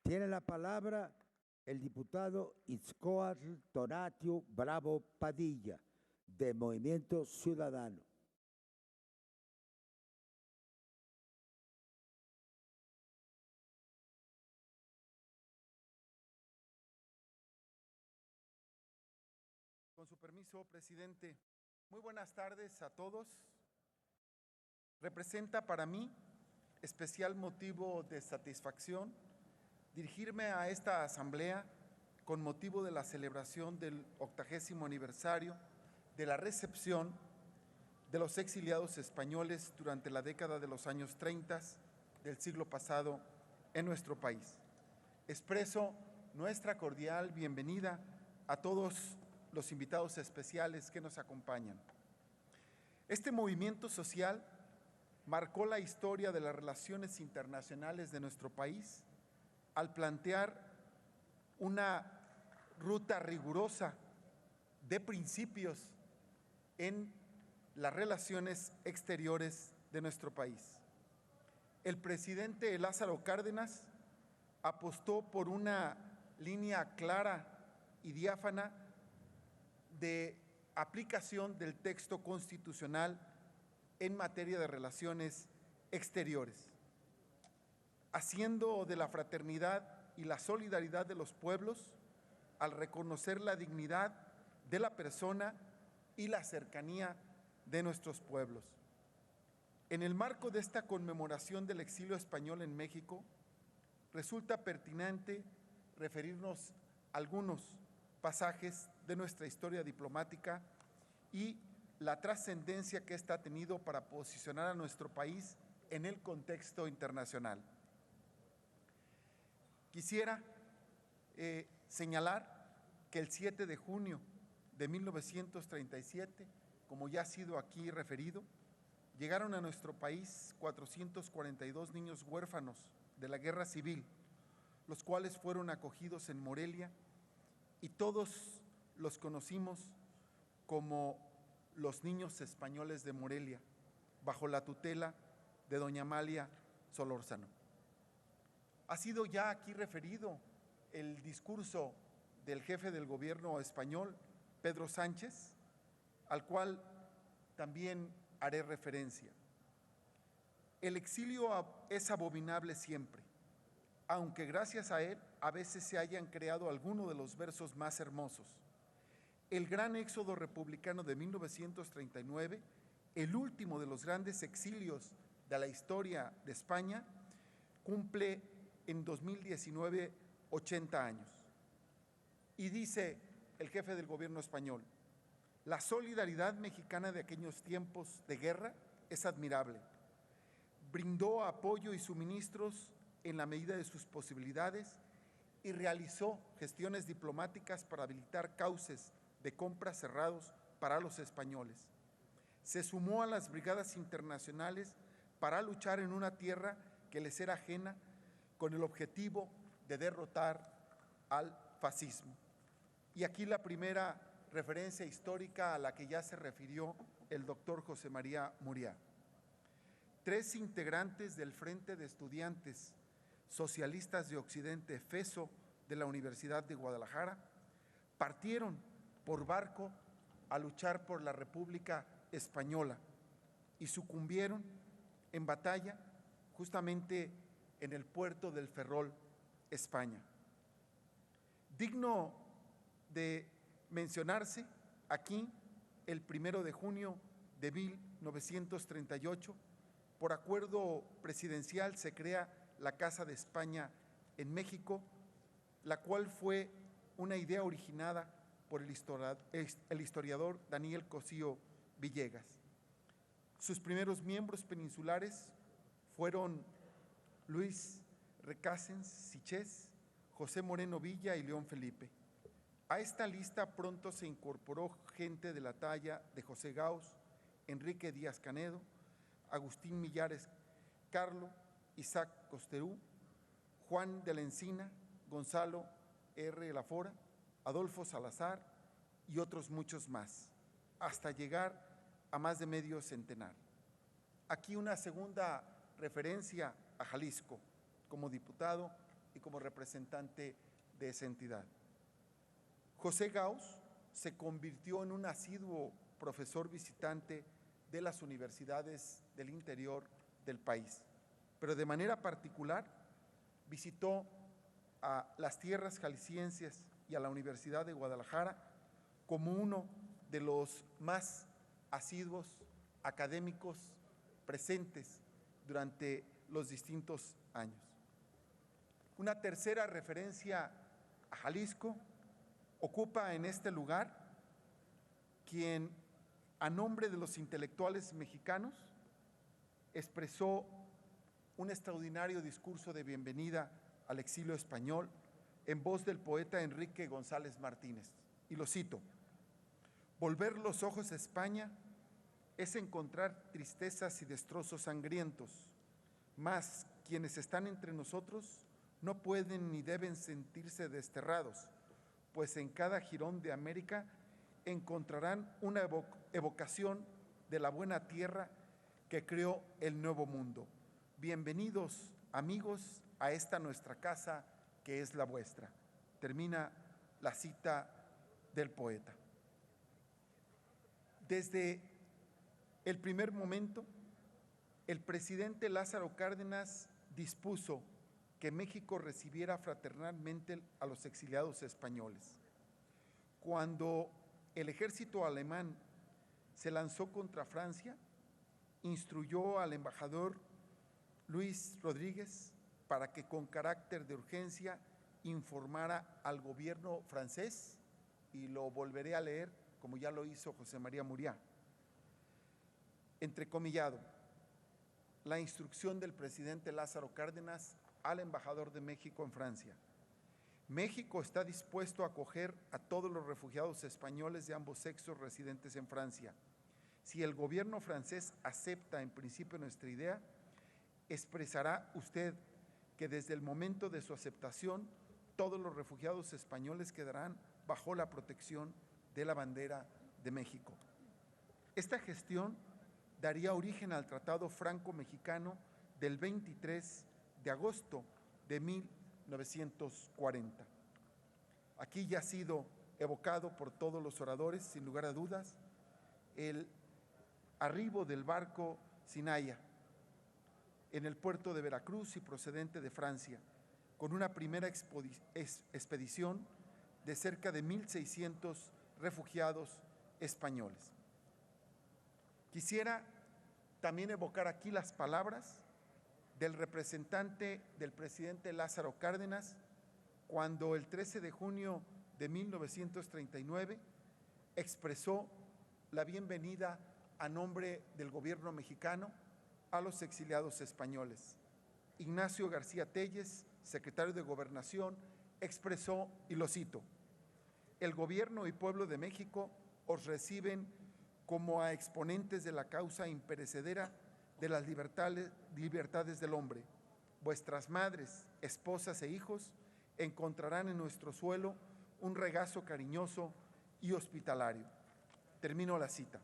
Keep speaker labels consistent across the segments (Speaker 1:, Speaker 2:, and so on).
Speaker 1: Tiene la palabra el diputado Itzcoatl Tonatiuh Bravo Padilla, de Movimiento Ciudadano.
Speaker 2: Con su permiso, presidente. Muy buenas tardes a todos. Representa para mí especial motivo de satisfacción dirigirme a esta asamblea con motivo de la celebración del 80º aniversario de la recepción de los exiliados españoles durante la década de los años 30 del siglo pasado en nuestro país. Expreso nuestra cordial bienvenida a todos los invitados especiales que nos acompañan. Este movimiento social marcó la historia de las relaciones internacionales de nuestro país al plantear una ruta rigurosa de principios en las relaciones exteriores de nuestro país. El presidente Lázaro Cárdenas apostó por una línea clara y diáfana de aplicación del texto constitucional en materia de relaciones exteriores, haciendo de la fraternidad y la solidaridad de los pueblos al reconocer la dignidad de la persona y la cercanía de nuestros pueblos. En el marco de esta conmemoración del exilio español en México, resulta pertinente referirnos a algunos pasajes de nuestra historia diplomática y la trascendencia que ésta ha tenido para posicionar a nuestro país en el contexto internacional. Quisiera señalar que el 7 de junio de 1937, como ya ha sido aquí referido, llegaron a nuestro país 442 niños huérfanos de la Guerra Civil, los cuales fueron acogidos en Morelia y todos los conocimos como los niños españoles de Morelia, bajo la tutela de doña Amalia Solórzano. Ha sido ya aquí referido el discurso del jefe del gobierno español, Pedro Sánchez, al cual también haré referencia. El exilio es abominable siempre, aunque gracias a él a veces se hayan creado algunos de los versos más hermosos. El gran éxodo republicano de 1939, el último de los grandes exilios de la historia de España, cumple en 2019 80 años. Y dice el jefe del gobierno español: la solidaridad mexicana de aquellos tiempos de guerra es admirable. Brindó apoyo y suministros en la medida de sus posibilidades y realizó gestiones diplomáticas para habilitar cauces de compras cerrados para los españoles. Se sumó a las brigadas internacionales para luchar en una tierra que les era ajena con el objetivo de derrotar al fascismo. Y aquí la primera referencia histórica a la que ya se refirió el doctor José María Muriá. 3 integrantes del Frente de Estudiantes Socialistas de Occidente, FESO, de la Universidad de Guadalajara, partieron por barco a luchar por la República Española y sucumbieron en batalla justamente en el puerto del Ferrol, España. Digno de mencionarse aquí, el 1 de junio de 1938, por acuerdo presidencial se crea la Casa de España en México, la cual fue una idea originada por el historiador Daniel Cosío Villegas. Sus primeros miembros peninsulares fueron Luis Recasens Sichés, José Moreno Villa y León Felipe. A esta lista pronto se incorporó gente de la talla de José Gauss, Enrique Díaz Canedo, Agustín Millares Carlo, Isaac Costerú, Juan de la Encina, Gonzalo R. Lafora, Adolfo Salazar y otros muchos más, hasta llegar a más de medio centenar. Aquí una segunda referencia a Jalisco. Como diputado y como representante de esa entidad. José Gauss se convirtió en un asiduo profesor visitante de las universidades del interior del país, pero de manera particular visitó a las tierras jaliscienses y a la Universidad de Guadalajara como uno de los más asiduos académicos presentes durante los distintos años. Una tercera referencia a Jalisco ocupa en este lugar quien, a nombre de los intelectuales mexicanos, expresó un extraordinario discurso de bienvenida al exilio español en voz del poeta Enrique González Martínez. Y lo cito: volver los ojos a España es encontrar tristezas y destrozos sangrientos, mas quienes están entre nosotros no pueden ni deben sentirse desterrados, pues en cada jirón de América encontrarán una evocación de la buena tierra que creó el Nuevo Mundo. Bienvenidos, amigos, a esta nuestra casa que es la vuestra. Termina la cita del poeta. Desde el primer momento, el presidente Lázaro Cárdenas dispuso que México recibiera fraternalmente a los exiliados españoles. Cuando el ejército alemán se lanzó contra Francia, instruyó al embajador Luis Rodríguez para que con carácter de urgencia informara al gobierno francés, y lo volveré a leer como ya lo hizo José María Muriá. Entrecomillado, la instrucción del presidente Lázaro Cárdenas al embajador de México en Francia. México está dispuesto a acoger a todos los refugiados españoles de ambos sexos residentes en Francia. Si el gobierno francés acepta en principio nuestra idea, expresará usted que desde el momento de su aceptación, todos los refugiados españoles quedarán bajo la protección de la bandera de México. Esta gestión daría origen al Tratado Franco-Mexicano del 23 de agosto de 1940. Aquí ya ha sido evocado por todos los oradores, sin lugar a dudas, el arribo del barco Sinaya en el puerto de Veracruz y procedente de Francia, con una primera expedición de cerca de 1,600 refugiados españoles. Quisiera también evocar aquí las palabras del representante del presidente Lázaro Cárdenas cuando el 13 de junio de 1939 expresó la bienvenida a nombre del gobierno mexicano a los exiliados españoles. Ignacio García Telles, secretario de Gobernación, expresó, y lo cito: el gobierno y pueblo de México os reciben como a exponentes de la causa imperecedera de las libertades del hombre. Vuestras madres, esposas e hijos encontrarán en nuestro suelo un regazo cariñoso y hospitalario. Termino la cita.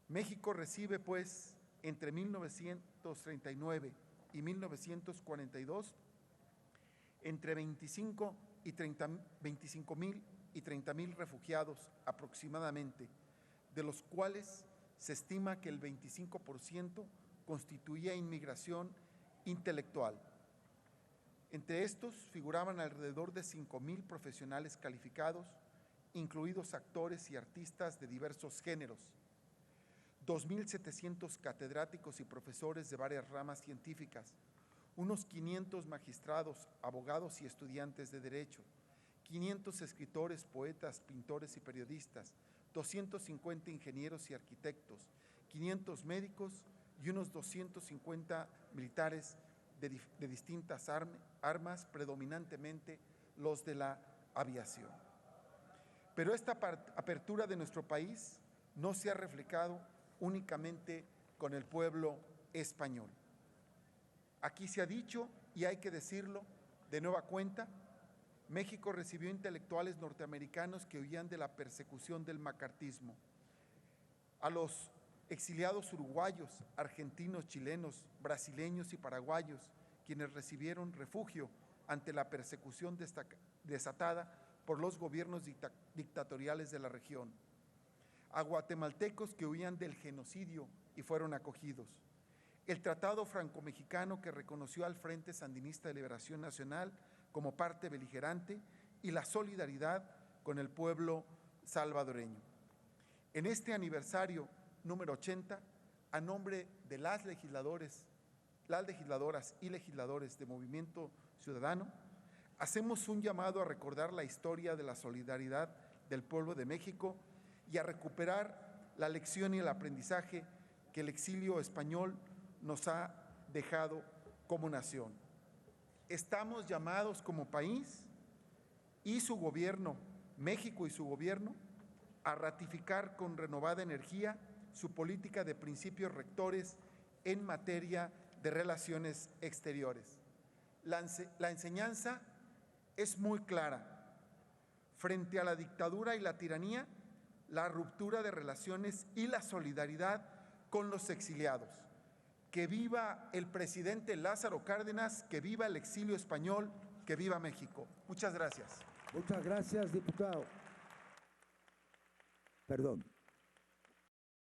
Speaker 2: México recibe, pues, entre 1939 y 1942, entre 25 y 25,000 y 30,000 refugiados aproximadamente, de los cuales se estima que el 25% constituía inmigración intelectual. Entre estos figuraban alrededor de 5,000 profesionales calificados, incluidos actores y artistas de diversos géneros, 2,700 catedráticos y profesores de varias ramas científicas, unos 500 magistrados, abogados y estudiantes de derecho, 500 escritores, poetas, pintores y periodistas, 250 ingenieros y arquitectos, 500 médicos y unos 250 militares de distintas armas, predominantemente los de la aviación. Pero esta apertura de nuestro país no se ha reflejado únicamente con el pueblo español. Aquí se ha dicho, y hay que decirlo de nueva cuenta, México recibió intelectuales norteamericanos que huían de la persecución del macartismo. A los exiliados uruguayos, argentinos, chilenos, brasileños y paraguayos, quienes recibieron refugio ante la persecución desatada por los gobiernos dictatoriales de la región, a guatemaltecos que huían del genocidio y fueron acogidos, el Tratado Franco-Mexicano que reconoció al Frente Sandinista de Liberación Nacional como parte beligerante y la solidaridad con el pueblo salvadoreño. En este aniversario número 80, a nombre de las legisladoras y legisladores de Movimiento Ciudadano, hacemos un llamado a recordar la historia de la solidaridad del pueblo de México y a recuperar la lección y el aprendizaje que el exilio español nos ha dejado como nación. Estamos llamados como país y su gobierno, México y su gobierno, a ratificar con renovada energía su política de principios rectores en materia de relaciones exteriores. La enseñanza es muy clara. Frente a la dictadura y la tiranía, la ruptura de relaciones y la solidaridad con los exiliados. Que viva el presidente Lázaro Cárdenas, que viva el exilio español, que viva México. Muchas gracias.
Speaker 1: Muchas gracias, diputado. Perdón.